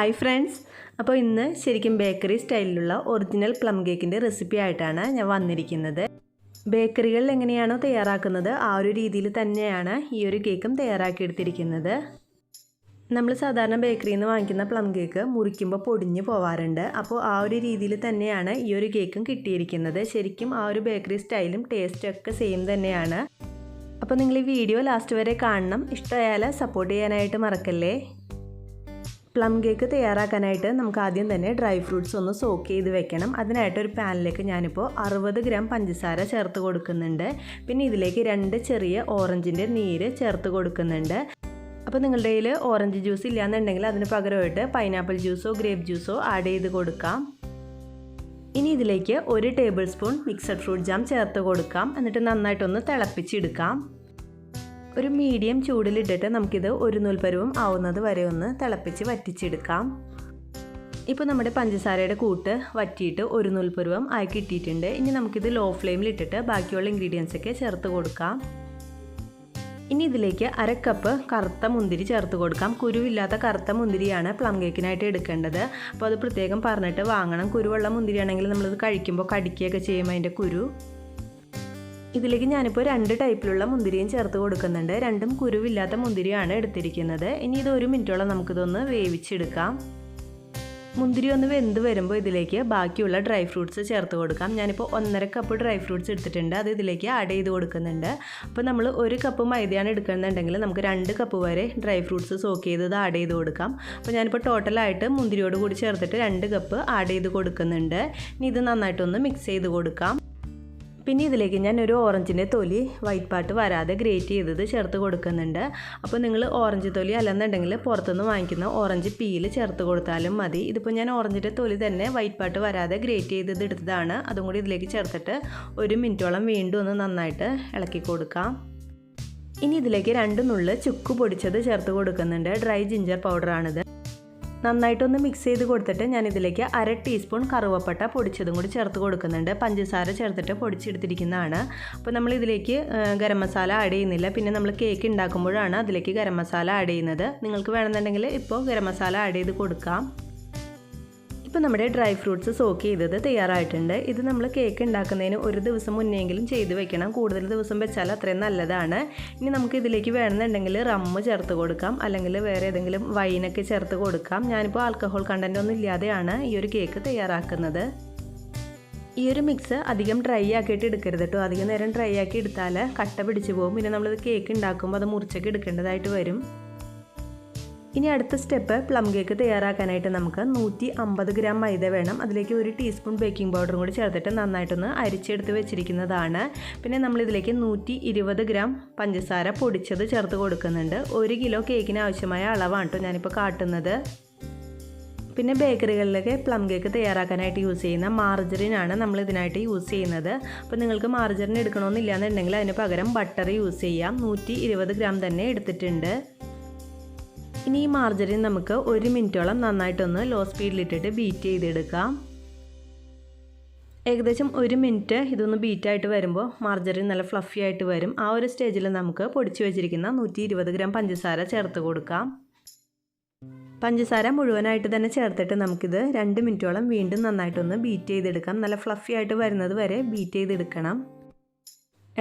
Hi friends, അപ്പോൾ ഇന്ന് ശരിക്കും ബേക്കറി സ്റ്റൈലിലുള്ള ഒറിജിനൽ പ്ലം കേക്കിൻ്റെ റെസിപ്പി ആയിട്ടാണ് ഞാൻ വന്നിരിക്കുന്നത്. ബേക്കറികളിൽ എങ്ങനെയാണോ തയ്യാറാക്കുന്നത് ആ ഒരു രീതിയിൽ തന്നെയാണ് ഈ ഒരു കേക്കും തയ്യാറാക്കിയെടുത്തിരിക്കുന്നത്. നമ്മൾ സാധാരണ ബേക്കറിയിൽ നിന്ന് വാങ്ങിക്കുന്ന പ്ലം കേക്ക് മുറിക്കുമ്പോൾ പൊടിഞ്ഞു പോവാറുണ്ട്. അപ്പോൾ ആ ഒരു രീതിയിൽ തന്നെയാണ് ഈ ഒരു കേക്കും കിട്ടിയിരിക്കുന്നത്. ശരിക്കും ആ ഒരു ബേക്കറി സ്റ്റൈലും ടേസ്റ്റും ഒക്കെ സെയിം തന്നെയാണ്. അപ്പോൾ നിങ്ങൾ ഈ വീഡിയോ ലാസ്റ്റ് വരെ കാണണം. ഇഷ്ടമായാൽ സപ്പോർട്ട് ചെയ്യാനായിട്ട് മറക്കല്ലേ. പ്ലം കേക്ക് തയ്യാറാക്കാനായിട്ട് നമുക്ക് ആദ്യം തന്നെ ഡ്രൈ ഫ്രൂട്ട്സ് ഒന്ന് സോക്ക് ചെയ്ത് വെക്കണം. അതിനായിട്ട് ഒരു പാനിലേക്ക് ഞാനിപ്പോൾ 60 ഗ്രാം പഞ്ചസാര ചേർത്ത് കൊടുക്കുന്നുണ്ട്. പിന്നെ ഇതിലേക്ക് 2 ചെറിയ ഓറഞ്ചിൻ്റെ നീര് ചേർത്ത് കൊടുക്കുന്നുണ്ട്. അപ്പോൾ നിങ്ങളുടെ കയ്യിൽ ഓറഞ്ച് ജ്യൂസ് ഇല്ലയെന്നുണ്ടെങ്കിൽ അതിന് പകരമായിട്ട് പൈനാപ്പിൾ ജ്യൂസോ ഗ്രേപ്പ് ജ്യൂസോ ആഡ് ചെയ്ത് കൊടുക്കാം. ഇനി ഇതിലേക്ക് 1 table spoon mixed fruit jam ചേർത്ത് കൊടുക്കാം. എന്നിട്ട് നന്നായിട്ടൊന്ന് തിളപ്പിച്ചെടുക്കാം. ഒരു മീഡിയം ചൂടിലിട്ടിട്ട് നമുക്കിത് ഒരു നൂൽപ്പരുവം ആവുന്നത് വരെ ഒന്ന് തിളപ്പിച്ച് വറ്റിച്ചെടുക്കാം. ഇപ്പോൾ നമ്മുടെ പഞ്ചസാരയുടെ കൂട്ട് വറ്റിയിട്ട് ഒരു നൂൽപ്പരുവം ആയി കിട്ടിയിട്ടുണ്ട്. ഇനി നമുക്കിത് ലോ ഫ്ലെയിമിലിട്ടിട്ട് ബാക്കിയുള്ള ഇൻഗ്രീഡിയൻസ് ഒക്കെ ചേർത്ത് കൊടുക്കാം. ഇനി ഇതിലേക്ക് 1/2 കപ്പ് കറുത്ത മുന്തിരി ചേർത്ത് കൊടുക്കാം. കുരുവില്ലാത്ത കറുത്ത മുന്തിരിയാണ് പ്ലം കേക്കിനായിട്ട് എടുക്കേണ്ടത്. അപ്പോൾ അത് പ്രത്യേകം പറഞ്ഞിട്ട് വാങ്ങണം. കുരുവുള്ള മുന്തിരിയാണെങ്കിൽ നമ്മളിത് കഴിക്കുമ്പോൾ കടിക്കുകയൊക്കെ ചെയ്യും അതിൻ്റെ കുരു. ഇതിലേക്ക് ഞാനിപ്പോൾ 2 ടൈപ്പിലുള്ള മുന്തിരിയും ചേർത്ത് കൊടുക്കുന്നുണ്ട്. രണ്ടും കുരുവില്ലാത്ത മുന്തിരിയാണ് എടുത്തിരിക്കുന്നത്. ഇനി ഇത് 1 മിനിറ്റോളം നമുക്കിതൊന്ന് വേവിച്ചെടുക്കാം. മുന്തിരി ഒന്ന് വെന്ത് വരുമ്പോൾ ഇതിലേക്ക് ബാക്കിയുള്ള ഡ്രൈ ഫ്രൂട്ട്സ് ചേർത്ത് കൊടുക്കാം. ഞാനിപ്പോൾ 1.5 കപ്പ് ഡ്രൈ ഫ്രൂട്ട്സ് എടുത്തിട്ടുണ്ട്. അത് ഇതിലേക്ക് ആഡ് ചെയ്ത് കൊടുക്കുന്നുണ്ട്. അപ്പോൾ നമ്മൾ 1 കപ്പ് മൈദയാണ് എടുക്കുന്നുണ്ടെങ്കിൽ നമുക്ക് 2 കപ്പ് വരെ ഡ്രൈ ഫ്രൂട്ട്സ് സോക്ക് ചെയ്തത് ആഡ് ചെയ്ത് കൊടുക്കാം. അപ്പോൾ ഞാനിപ്പോൾ ടോട്ടലായിട്ട് മുന്തിരിയോട് കൂടി ചേർത്തിട്ട് 2 കപ്പ് ആഡ് ചെയ്ത് കൊടുക്കുന്നുണ്ട്. ഇനി ഇത് നന്നായിട്ടൊന്ന് മിക്സ് ചെയ്ത് കൊടുക്കാം. പിന്നെ ഇതിലേക്ക് ഞാൻ ഒരു ഓറഞ്ചിൻ്റെ തൊലി വൈറ്റ് പാർട്ട് വരാതെ ഗ്രേറ്റ് ചെയ്തത് ചേർത്ത് കൊടുക്കുന്നുണ്ട്. അപ്പോൾ നിങ്ങൾ ഓറഞ്ച് തൊലി അല്ലെന്നുണ്ടെങ്കിൽ പുറത്തുനിന്ന് വാങ്ങിക്കുന്ന ഓറഞ്ച് പീല് ചേർത്ത് കൊടുത്താലും മതി. ഇതിപ്പോൾ ഞാൻ ഓറഞ്ചിൻ്റെ തൊലി തന്നെ വൈറ്റ് പാർട്ട് വരാതെ ഗ്രേറ്റ് ചെയ്തത് എടുത്തതാണ്. അതും കൂടി ഇതിലേക്ക് ചേർത്തിട്ട് 1 മിനിറ്റോളം വീണ്ടും ഒന്ന് നന്നായിട്ട് ഇളക്കി കൊടുക്കാം. ഇനി ഇതിലേക്ക് 2 നുള്ള് ചുക്ക് പൊടിച്ചത് ചേർത്ത് കൊടുക്കുന്നുണ്ട്. ഡ്രൈ ജിഞ്ചർ പൗഡറാണിത്. നന്നായിട്ടൊന്ന് മിക്സ് ചെയ്ത് കൊടുത്തിട്ട് ഞാൻ ഇതിലേക്ക് 1/2 ടീസ്പൂൺ കറുവപ്പട്ട പൊടിച്ചതും കൂടി ചേർത്ത് കൊടുക്കുന്നുണ്ട്. പഞ്ചസാര ചേർത്തിട്ട് പൊടിച്ചെടുത്തിരിക്കുന്നതാണ്. അപ്പോൾ നമ്മൾ ഇതിലേക്ക് ഗരം മസാല ആഡ് ചെയ്യുന്നില്ല. പിന്നെ നമ്മൾ കേക്ക് ഉണ്ടാക്കുമ്പോഴാണ് അതിലേക്ക് ഗരം മസാല ആഡ് ചെയ്യുന്നത്. നിങ്ങൾക്ക് വേണമെന്നുണ്ടെങ്കിൽ ഇപ്പോൾ ഗരം മസാല ആഡ് ചെയ്ത് കൊടുക്കാം. ഇപ്പോൾ നമ്മുടെ ഡ്രൈ ഫ്രൂട്ട്സ് സോക്ക് ചെയ്തത് തയ്യാറായിട്ടുണ്ട്. ഇത് നമ്മൾ കേക്ക് ഉണ്ടാക്കുന്നതിന് 1 ദിവസം മുന്നെങ്കിലും ചെയ്ത് വെക്കണം. കൂടുതൽ ദിവസം വെച്ചാൽ അത്രയും നല്ലതാണ്. ഇനി നമുക്ക് ഇതിലേക്ക് വേണമെന്നുണ്ടെങ്കിൽ റമ്മ് ചേർത്ത് കൊടുക്കാം, അല്ലെങ്കിൽ വേറെ ഏതെങ്കിലും വൈനൊക്കെ ചേർത്ത് കൊടുക്കാം. ഞാനിപ്പോൾ ആൽക്കഹോൾ കണ്ടൻ്റ് ഒന്നും ഇല്ലാതെയാണ് ഈ ഒരു കേക്ക് തയ്യാറാക്കുന്നത്. ഈ ഒരു മിക്സ് അധികം ഡ്രൈ ആക്കിയിട്ട് എടുക്കരുത് കേട്ടോ. അധികം നേരം ഡ്രൈ ആക്കി എടുത്താൽ കട്ട പിടിച്ച് പോകും. പിന്നെ നമ്മളിത് കേക്ക് ഉണ്ടാക്കുമ്പോൾ അത് മുറിച്ചൊക്കെ എടുക്കേണ്ടതായിട്ട് വരും. ഇനി അടുത്ത സ്റ്റെപ്പ്, പ്ലം കേക്ക് തയ്യാറാക്കാനായിട്ട് നമുക്ക് 150 ഗ്രാം മൈദ വേണം. അതിലേക്ക് 1 ടീസ്പൂൺ ബേക്കിംഗ് പൗഡറും കൂടി ചേർത്തിട്ട് നന്നായിട്ടൊന്ന് അരിച്ചെടുത്ത് വെച്ചിരിക്കുന്നതാണ്. പിന്നെ നമ്മളിതിലേക്ക് 120 ഗ്രാം പഞ്ചസാര പൊടിച്ചത് ചേർത്ത് കൊടുക്കുന്നുണ്ട്. 1 കിലോ കേക്കിന് ആവശ്യമായ അളവാണ് കേട്ടോ ഞാനിപ്പോൾ കാട്ടുന്നത്. പിന്നെ ബേക്കറികളിലൊക്കെ പ്ലം കേക്ക് തയ്യാറാക്കാനായിട്ട് യൂസ് ചെയ്യുന്ന മാർജറിനാണ് നമ്മൾ ഇതിനായിട്ട് യൂസ് ചെയ്യുന്നത്. അപ്പോൾ നിങ്ങൾക്ക് മാർജറിൻ എടുക്കണമെന്നില്ല എന്നുണ്ടെങ്കിൽ അതിന് പകരം ബട്ടർ യൂസ് ചെയ്യാം. 120 ഗ്രാം തന്നെ എടുത്തിട്ടുണ്ട്. ഇനി ഈ മാർജറിൻ നമുക്ക് 1 മിനിറ്റോളം നന്നായിട്ടൊന്ന് ലോ സ്പീഡിലിട്ടിട്ട് ബീറ്റ് ചെയ്തെടുക്കാം. ഏകദേശം 1 മിനിറ്റ് ഇതൊന്ന് ബീറ്റായിട്ട് വരുമ്പോൾ മാർജറിൻ നല്ല ഫ്ലഫി ആയിട്ട് വരും. ആ ഒരു സ്റ്റേജിൽ നമുക്ക് പൊടിച്ചു വെച്ചിരിക്കുന്ന 120 ഗ്രാം പഞ്ചസാര ചേർത്ത് കൊടുക്കാം. പഞ്ചസാര മുഴുവനായിട്ട് തന്നെ ചേർത്തിട്ട് നമുക്കിത് 2 മിനിറ്റോളം വീണ്ടും നന്നായിട്ടൊന്ന് ബീറ്റ് ചെയ്തെടുക്കാം. നല്ല ഫ്ലഫി ആയിട്ട് വരുന്നത് വരെ ബീറ്റ് ചെയ്തെടുക്കണം.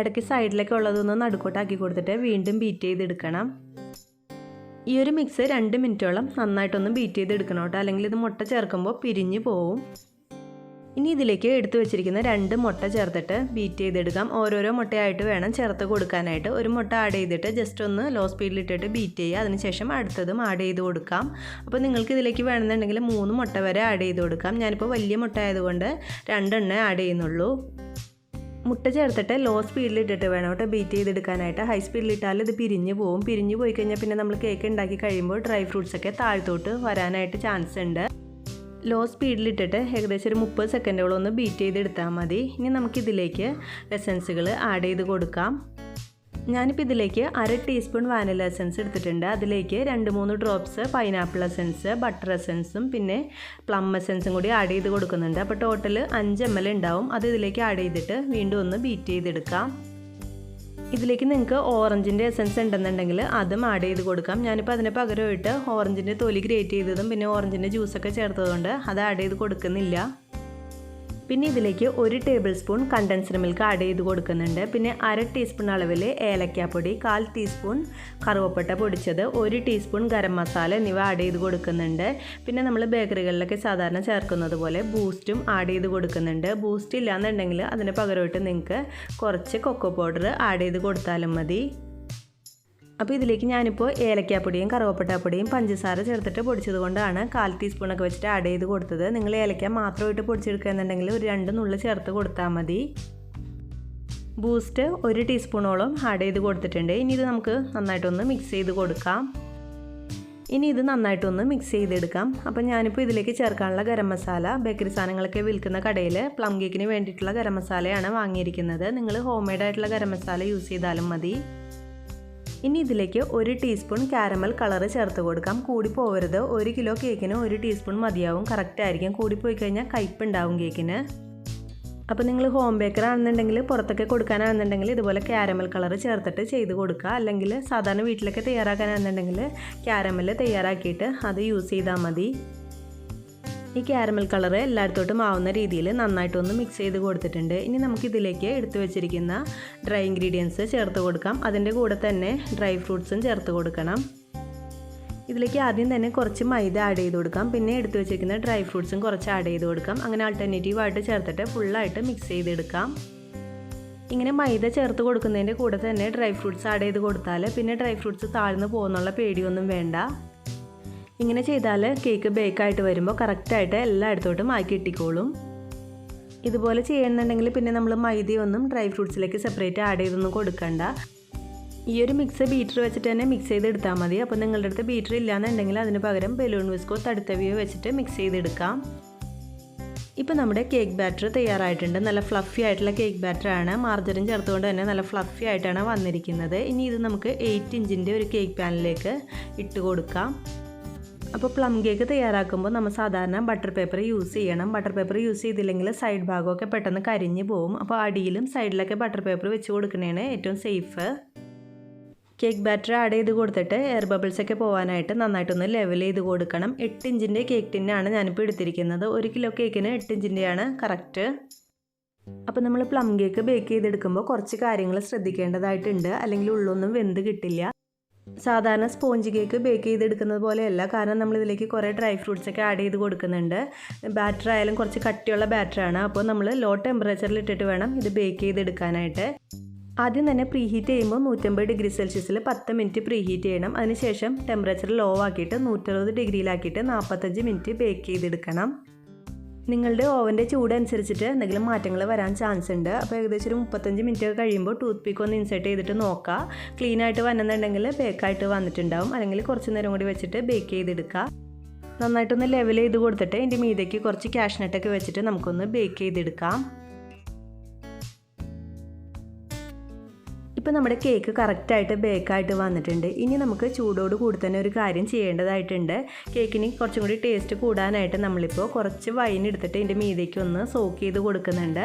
ഇടയ്ക്ക് സൈഡിലൊക്കെ ഉള്ളതൊന്ന് നടുക്കോട്ടാക്കി കൊടുത്തിട്ട് വീണ്ടും ബീറ്റ് ചെയ്തെടുക്കണം. ഈ ഒരു മിക്സ് 2 മിനിറ്റോളം നന്നായിട്ടൊന്ന് ബീറ്റ് ചെയ്തെടുക്കണം കേട്ടോ, അല്ലെങ്കിൽ ഇത് മുട്ട ചേർക്കുമ്പോൾ പിരിഞ്ഞു പോവും. ഇനി ഇതിലേക്ക് എടുത്തു വെച്ചിരിക്കുന്ന 2 മുട്ട ചേർത്തിട്ട് ബീറ്റ് ചെയ്തെടുക്കാം. ഓരോരോ മുട്ടയായിട്ട് വേണം ചേർത്ത് കൊടുക്കാനായിട്ട്. ഒരു മുട്ട ആഡ് ചെയ്തിട്ട് ജസ്റ്റ് ഒന്ന് ലോ സ്പീഡിലിട്ടിട്ട് ബീറ്റ് ചെയ്യുക. അതിനുശേഷം അടുത്തതും ആഡ് ചെയ്ത് കൊടുക്കാം. അപ്പോൾ നിങ്ങൾക്ക് ഇതിലേക്ക് വേണമെന്നുണ്ടെങ്കിൽ 3 മുട്ട വരെ ആഡ് ചെയ്ത് കൊടുക്കാം. ഞാനിപ്പോൾ വലിയ മുട്ട ആയതുകൊണ്ട് 2 എണ്ണേ ആഡ് ചെയ്യുന്നുള്ളൂ. മുട്ട ചേർത്തിട്ട് ലോ സ്പീഡിലിട്ടിട്ട് വേണം കേട്ടോ ബീറ്റ് ചെയ്തെടുക്കാനായിട്ട്. ഹൈ സ്പീഡിലിട്ടാൽ ഇത് പിരിഞ്ഞ് പോവും. പിരിഞ്ഞ് പോയി കഴിഞ്ഞാൽ പിന്നെ നമ്മൾ കേക്ക് ഉണ്ടാക്കി കഴിയുമ്പോൾ ഡ്രൈ ഫ്രൂട്ട്സൊക്കെ താഴ്ത്തോട്ട് വരാനായിട്ട് ചാൻസ് ഉണ്ട്. ലോ സ്പീഡിലിട്ടിട്ട് ഏകദേശം ഒരു 30 സെക്കൻഡോളം ഒന്ന് ബീറ്റ് ചെയ്തെടുത്താൽ മതി. ഇനി നമുക്കിതിലേക്ക് എസൻസുകൾ ആഡ് ചെയ്ത് കൊടുക്കാം. ഞാനിപ്പോൾ ഇതിലേക്ക് 1/2 ടീസ്പൂൺ വാനില എസൻസ് എടുത്തിട്ടുണ്ട്. അതിലേക്ക് 2-3 ഡ്രോപ്സ് പൈനാപ്പിൾ എസൻസ്, ബട്ടർ എസൻസും പിന്നെ പ്ലം എസൻസും കൂടി ആഡ് ചെയ്ത് കൊടുക്കുന്നുണ്ട്. അപ്പോൾ ടോട്ടൽ 5 ml ഉണ്ടാവും. അത് ഇതിലേക്ക് ആഡ് ചെയ്തിട്ട് വീണ്ടും ഒന്ന് ബീറ്റ് ചെയ്തെടുക്കാം. ഇതിലേക്ക് നിങ്ങൾക്ക് ഓറഞ്ചിൻ്റെ എസൻസ് ഉണ്ടെന്നുണ്ടെങ്കിൽ അതും ആഡ് ചെയ്ത് കൊടുക്കാം. ഞാനിപ്പോൾ അതിന് പകരമായിട്ട് ഓറഞ്ചിൻ്റെ തൊലി ഗ്രേറ്റ് ചെയ്തതും പിന്നെ ഓറഞ്ചിൻ്റെ ജ്യൂസൊക്കെ ചേർത്തതുകൊണ്ട് അത് ആഡ് ചെയ്ത് കൊടുക്കുന്നില്ല. പിന്നെ ഇതിലേക്ക് 1 table spoon condensed milk add ചെയ്ത് കൊടുക്കുന്നുണ്ട്. പിന്നെ 1/2 ടീസ്പൂൺ അളവിൽ ഏലക്കാപ്പൊടി, 1/4 ടീസ്പൂൺ കറുവപ്പട്ട പൊടിച്ചത്, 1 ടീസ്പൂൺ ഗരം മസാല എന്നിവ ആഡ് ചെയ്ത് കൊടുക്കുന്നുണ്ട്. പിന്നെ നമ്മൾ ബേക്കറികളിലൊക്കെ സാധാരണ ചേർക്കുന്നത് പോലെ ബൂസ്റ്റും ആഡ് ചെയ്ത് കൊടുക്കുന്നുണ്ട്. ബൂസ്റ്റ് ഇല്ലാന്നുണ്ടെങ്കിൽ അതിന് പകരമായിട്ട് നിങ്ങൾക്ക് കുറച്ച് കൊക്കോ പൗഡർ ആഡ് ചെയ്ത് കൊടുത്താലും മതി. അപ്പോൾ ഇതിലേക്ക് ഞാനിപ്പോൾ ഏലക്കാപ്പൊടിയും കറുവപ്പട്ടപ്പൊടിയും പഞ്ചസാര ചേർത്തിട്ട് പൊടിച്ചത് കൊണ്ടാണ് 1/4 ടീസ്പൂണൊക്കെ വെച്ചിട്ട് ആഡ് ചെയ്ത് കൊടുത്തത്. നിങ്ങൾ ഏലക്ക മാത്രമായിട്ട് പൊടിച്ചെടുക്കുകയെന്നുണ്ടെങ്കിൽ ഒരു 2 നുള്ള് ചേർത്ത് കൊടുത്താൽ മതി. ബൂസ്റ്റ് 1 ടീസ്പൂണോളം ആഡ് ചെയ്ത് കൊടുത്തിട്ടുണ്ട്. ഇനി ഇത് നമുക്ക് നന്നായിട്ടൊന്ന് മിക്സ് ചെയ്ത് കൊടുക്കാം. ഇനി ഇത് നന്നായിട്ടൊന്ന് മിക്സ് ചെയ്തെടുക്കാം. അപ്പം ഞാനിപ്പോൾ ഇതിലേക്ക് ചേർക്കാനുള്ള ഗരം മസാല ബേക്കറി സാധനങ്ങളൊക്കെ വിൽക്കുന്ന കടയിൽ പ്ലം കേക്കിന് വേണ്ടിയിട്ടുള്ള ഗരം മസാലയാണ് വാങ്ങിയിരിക്കുന്നത്. നിങ്ങൾ ഹോം മെയ്ഡ് ആയിട്ടുള്ള ഗരം മസാല യൂസ് ചെയ്താലും മതി. ഇനി ഇതിലേക്ക് 1 ടീസ്പൂൺ കാരമൽ കളർ ചേർത്ത് കൊടുക്കാം. കൂടി പോകരുത്. 1 കിലോ കേക്കിന് 1 ടീസ്പൂൺ മതിയാവും. കറക്റ്റ് ആയിരിക്കും. കൂടിപ്പോയി കഴിഞ്ഞാൽ കയ്പ്പുണ്ടാവും കേക്കിന്. അപ്പോൾ നിങ്ങൾ ഹോം ബേക്കർ ആണെന്നുണ്ടെങ്കിൽ പുറത്തൊക്കെ കൊടുക്കാനാണെന്നുണ്ടെങ്കിൽ ഇതുപോലെ കാരമൽ കളർ ചേർത്തിട്ട് ചെയ്ത് കൊടുക്കുക. അല്ലെങ്കിൽ സാധാരണ വീട്ടിലൊക്കെ തയ്യാറാക്കാനാണെന്നുണ്ടെങ്കിൽ കാരമൽ തയ്യാറാക്കിയിട്ട് അത് യൂസ് ചെയ്താൽ മതി. ഈ കാരമൽ കളർ എല്ലായിടത്തോട്ടും ആവുന്ന രീതിയിൽ നന്നായിട്ടൊന്ന് മിക്സ് ചെയ്ത് കൊടുത്തിട്ടുണ്ട്. ഇനി നമുക്കിതിലേക്ക് എടുത്തു വെച്ചിരിക്കുന്ന ഡ്രൈ ഇൻഗ്രീഡിയൻസ് ചേർത്ത് കൊടുക്കാം. അതിൻ്റെ കൂടെ തന്നെ ഡ്രൈ ഫ്രൂട്ട്സും ചേർത്ത് കൊടുക്കണം. ഇതിലേക്ക് ആദ്യം തന്നെ കുറച്ച് മൈദ ആഡ് ചെയ്ത് കൊടുക്കാം. പിന്നെ എടുത്തു വെച്ചിരിക്കുന്ന ഡ്രൈ ഫ്രൂട്ട്സും കുറച്ച് ആഡ് ചെയ്ത് കൊടുക്കാം. അങ്ങനെ ആൾട്ടർനേറ്റീവായിട്ട് ചേർത്തിട്ട് ഫുള്ളായിട്ട് മിക്സ് ചെയ്തെടുക്കാം. ഇങ്ങനെ മൈദ ചേർത്ത് കൊടുക്കുന്നതിൻ്റെ കൂടെ തന്നെ ഡ്രൈ ഫ്രൂട്ട്സ് ആഡ് ചെയ്ത് കൊടുത്താൽ പിന്നെ ഡ്രൈ ഫ്രൂട്ട്സ് താഴ്ന്നു പോകുന്നുള്ള പേടിയൊന്നും വേണ്ട. ഇങ്ങനെ ചെയ്താൽ കേക്ക് ബേക്കായിട്ട് വരുമ്പോൾ കറക്റ്റായിട്ട് എല്ലായിടത്തോട്ടും ആക്കി ഇട്ടിക്കോളും. ഇതുപോലെ ചെയ്യുന്നുണ്ടെങ്കിൽ പിന്നെ നമ്മൾ മൈദയൊന്നും ഡ്രൈ ഫ്രൂട്ട്സിലേക്ക് സെപ്പറേറ്റ് ആഡ് ചെയ്തൊന്നും കൊടുക്കണ്ട. ഈ ഒരു മിക്സ് ബീറ്റർ വെച്ചിട്ട് തന്നെ മിക്സ് ചെയ്തെടുത്താൽ മതി. അപ്പോൾ നിങ്ങളുടെ അടുത്ത് ബീറ്റർ ഇല്ലയെന്നുണ്ടെങ്കിൽ അതിന് പകരം ബലൂൺ വിസ്കോ തടുത്തവിയോ വെച്ചിട്ട് മിക്സ് ചെയ്തെടുക്കാം. ഇപ്പോൾ നമ്മുടെ കേക്ക് ബാറ്റർ തയ്യാറായിട്ടുണ്ട്. നല്ല ഫ്ലഫി ആയിട്ടുള്ള കേക്ക് ബാറ്ററാണ്. മാർജറിൻ ചേർത്തുകൊണ്ട് തന്നെ നല്ല ഫ്ലഫി ആയിട്ടാണ് വന്നിരിക്കുന്നത്. ഇനി ഇത് നമുക്ക് 8 ഇഞ്ചിൻ്റെ ഒരു കേക്ക് പാനിലേക്ക് ഇട്ട് കൊടുക്കാം. അപ്പോൾ പ്ലം കേക്ക് തയ്യാറാക്കുമ്പോൾ നമ്മൾ സാധാരണ ബട്ടർ പേപ്പർ യൂസ് ചെയ്യണം. ബട്ടർ പേപ്പർ യൂസ് ചെയ്തില്ലെങ്കിൽ സൈഡ് ഭാഗമൊക്കെ പെട്ടെന്ന് കരിഞ്ഞ് പോവും. അപ്പോൾ അടിയിലും സൈഡിലൊക്കെ ബട്ടർ പേപ്പർ വെച്ച് കൊടുക്കുന്നതാണ് ഏറ്റവും സേഫ്. കേക്ക് ബാറ്റർ ആഡ് ചെയ്ത് കൊടുത്തിട്ട് എയർ ബബിൾസ് ഒക്കെ പോകാനായിട്ട് നന്നായിട്ടൊന്ന് ലെവൽ ചെയ്ത് കൊടുക്കണം. 8 ഇഞ്ചിൻ്റെ കേക്ക് ടിന്നാണ് ഞാനിപ്പോൾ എടുത്തിരിക്കുന്നത്. 1 കിലോ കേക്കിന് 8 ഇഞ്ചിൻ്റെയാണ് കറക്റ്റ്. അപ്പോൾ നമ്മൾ പ്ലം കേക്ക് ബേക്ക് ചെയ്തെടുക്കുമ്പോൾ കുറച്ച് കാര്യങ്ങൾ ശ്രദ്ധിക്കേണ്ടതായിട്ടുണ്ട്. അല്ലെങ്കിൽ ഉള്ളൊന്നും വെന്ത് കിട്ടില്ല. സാധാരണ സ്പോഞ്ച് കേക്ക് ബേക്ക് ചെയ്തെടുക്കുന്നത് പോലെയല്ല. കാരണം നമ്മളിതിലേക്ക് കുറേ ഡ്രൈ ഫ്രൂട്ട്സ് ഒക്കെ ആഡ് ചെയ്ത് കൊടുക്കുന്നുണ്ട്. ബാറ്റർ ആയാലും കുറച്ച് കട്ടിയുള്ള ബാറ്ററാണ്. അപ്പോൾ നമ്മൾ ലോ ടെമ്പറേച്ചറിൽ ഇട്ടിട്ട് വേണം ഇത് ബേക്ക് ചെയ്തെടുക്കാനായിട്ട്. ആദ്യം തന്നെ പ്രീഹീറ്റ് ചെയ്യുമ്പോൾ 150 ഡിഗ്രി സെൽഷ്യസിൽ 10 മിനിറ്റ് പ്രീഹീറ്റ് ചെയ്യണം. അതിനുശേഷം ടെമ്പറേച്ചർ ലോ ആക്കിയിട്ട് 160 ഡിഗ്രിയിലാക്കിയിട്ട് 45 മിനിറ്റ് ബേക്ക് ചെയ്തെടുക്കണം. നിങ്ങളുടെ ഓവൻ്റെ ചൂടനുസരിച്ചിട്ട് എന്തെങ്കിലും മാറ്റങ്ങൾ വരാൻ ചാൻസ് ഉണ്ട്. അപ്പോൾ ഏകദേശം ഒരു 35 മിനിറ്റ് ഒക്കെ കഴിയുമ്പോൾ ടൂത്ത് പിക്ക് ഒന്ന് ഇൻസേർട്ട് ചെയ്തിട്ട് നോക്കുക. ക്ലീനായിട്ട് വന്നെന്നുണ്ടെങ്കിൽ ബേക്കായിട്ട് വന്നിട്ടുണ്ടാവും. അല്ലെങ്കിൽ കുറച്ച് നേരം കൂടി വെച്ചിട്ട് ബേക്ക് ചെയ്തെടുക്കുക. നന്നായിട്ടൊന്ന് ലെവൽ ചെയ്ത് കൊടുത്തിട്ട് ഇതിൻ്റെ മീതയ്ക്ക് കുറച്ച് കാഷ്നട്ടൊക്കെ വെച്ചിട്ട് നമുക്കൊന്ന് ബേക്ക് ചെയ്തെടുക്കാം. ഇപ്പോൾ നമ്മുടെ കേക്ക് കറക്റ്റായിട്ട് ബേക്കായിട്ട് വന്നിട്ടുണ്ട്. ഇനി നമുക്ക് ചൂടോട് കൂടി തന്നെ ഒരു കാര്യം ചെയ്യേണ്ടതായിട്ടുണ്ട്. കേക്കിന് കുറച്ചും കൂടി ടേസ്റ്റ് കൂടാനായിട്ട് നമ്മളിപ്പോൾ കുറച്ച് വൈൻ എടുത്തിട്ട് ഇതിൻ്റെ മീതയ്ക്ക് ഒന്ന് സോക്ക് ചെയ്ത് കൊടുക്കുന്നുണ്ട്.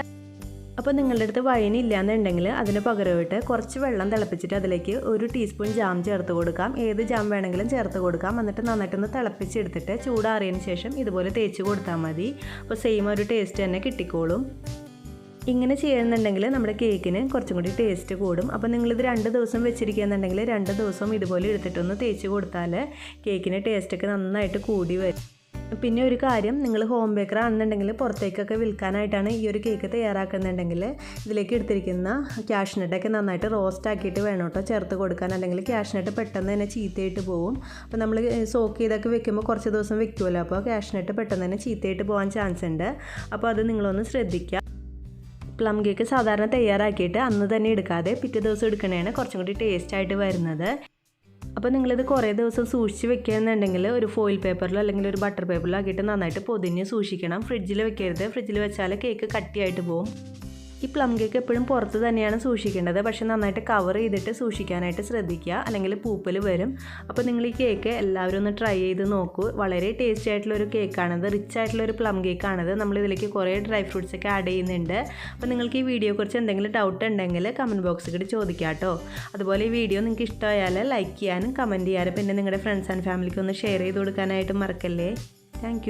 അപ്പോൾ നിങ്ങളുടെ അടുത്ത് വൈൻ ഇല്ലയെന്നുണ്ടെങ്കിൽ അതിന് പകരമായിട്ട് കുറച്ച് വെള്ളം തിളപ്പിച്ചിട്ട് അതിലേക്ക് 1 ടീസ്പൂൺ ജാം ചേർത്ത് കൊടുക്കാം. ഏത് ജാം വേണമെങ്കിലും ചേർത്ത് കൊടുക്കാം. എന്നിട്ട് നന്നായിട്ടൊന്ന് തിളപ്പിച്ചെടുത്തിട്ട് ചൂടാറിയതിന് ശേഷം ഇതുപോലെ തേച്ച് കൊടുത്താൽ മതി. അപ്പോൾ സെയിം ഒരു ടേസ്റ്റ് തന്നെ കിട്ടിക്കോളും. ഇങ്ങനെ ചെയ്യുന്നുണ്ടെങ്കിൽ നമ്മുടെ കേക്കിന് കുറച്ചും കൂടി ടേസ്റ്റ് കൂടും. അപ്പോൾ നിങ്ങളിത് 2 ദിവസം വെച്ചിരിക്കുകയെന്നുണ്ടെങ്കിൽ 2 ദിവസവും ഇതുപോലെ എടുത്തിട്ടൊന്ന് തേച്ച് കൊടുത്താൽ കേക്കിന് ടേസ്റ്റൊക്കെ നന്നായിട്ട് കൂടി വരും. പിന്നെ ഒരു കാര്യം, നിങ്ങൾ ഹോം ബേക്കർ ആണെന്നുണ്ടെങ്കിൽ പുറത്തേക്കൊക്കെ വിൽക്കാനായിട്ടാണ് ഈ ഒരു കേക്ക് തയ്യാറാക്കുന്നുണ്ടെങ്കിൽ ഇതിലേക്ക് എടുത്തിരിക്കുന്ന കാഷ്നട്ടൊക്കെ നന്നായിട്ട് റോസ്റ്റ് ആക്കിയിട്ട് വേണം കേട്ടോ ചേർത്ത് കൊടുക്കാൻ. അല്ലെങ്കിൽ കാഷ്നട്ട് പെട്ടെന്ന് തന്നെ ചീത്തയായിട്ട് പോവും. അപ്പോൾ നമ്മൾ സോക്ക് ചെയ്തൊക്കെ വെക്കുമ്പോൾ കുറച്ച് ദിവസം വെക്കുമല്ലോ. അപ്പോൾ കാഷ്നട്ട് പെട്ടെന്ന് തന്നെ ചീത്തയായിട്ട് പോകാൻ ചാൻസ് ഉണ്ട്. അപ്പോൾ അത് നിങ്ങളൊന്ന് ശ്രദ്ധിക്കുക. പ്ലം കേക്ക് സാധാരണ തയ്യാറാക്കിയിട്ട് അന്ന് തന്നെ എടുക്കാതെ പിറ്റേ ദിവസം എടുക്കണതാണ് കുറച്ചും കൂടി ടേസ്റ്റായിട്ട് വരുന്നത്. അപ്പോൾ നിങ്ങളിത് കുറേ ദിവസം സൂക്ഷിച്ച് വെക്കുകയെന്നുണ്ടെങ്കിൽ ഒരു ഫോയിൽ പേപ്പറിലോ അല്ലെങ്കിൽ ഒരു ബട്ടർ പേപ്പറിലോ ആക്കിയിട്ട് നന്നായിട്ട് പൊതിഞ്ഞ് സൂക്ഷിക്കണം. ഫ്രിഡ്ജിൽ വെക്കരുത്. ഫ്രിഡ്ജിൽ വെച്ചാൽ കേക്ക് കട്ടിയായിട്ട് പോകും. ഈ പ്ലം കേക്ക് എപ്പോഴും പുറത്ത് തന്നെയാണ് സൂക്ഷിക്കേണ്ടത്, പക്ഷേ നന്നായിട്ട് കവർ ചെയ്തിട്ട് സൂക്ഷിക്കാനായിട്ട് ശ്രദ്ധിക്കുക, അല്ലെങ്കിൽ പൂപ്പൽ വരും. അപ്പോൾ നിങ്ങൾ ഈ കേക്ക് എല്ലാവരും ഒന്ന് ട്രൈ ചെയ്ത് നോക്കൂ. വളരെ ടേസ്റ്റി ആയിട്ടുള്ളൊരു കേക്കാണിത്, റിച്ച് ആയിട്ടുള്ളൊരു പ്ലം കേക്കാണിത്. നമ്മളിതിലേക്ക് കുറേ ഡ്രൈ ഫ്രൂട്ട്സ് ഒക്കെ ആഡ് ചെയ്യുന്നുണ്ട്. അപ്പോൾ നിങ്ങൾക്ക് ഈ വീഡിയോയെക്കുറിച്ച് എന്തെങ്കിലും ഡൗട്ട് ഉണ്ടെങ്കിൽ കമൻറ്റ് ബോക്സിൽ കൂടി ചോദിക്കാം കേട്ടോ. അതുപോലെ ഈ വീഡിയോ നിങ്ങൾക്ക് ഇഷ്ടമായാൽ ലൈക്ക് ചെയ്യാനും കമൻറ്റ് ചെയ്യാനും പിന്നെ നിങ്ങളുടെ ഫ്രണ്ട്സ് ആൻഡ് ഫാമിലിക്ക് ഒന്ന് ഷെയർ ചെയ്ത് കൊടുക്കാനായിട്ട് മറക്കല്ലേ. താങ്ക്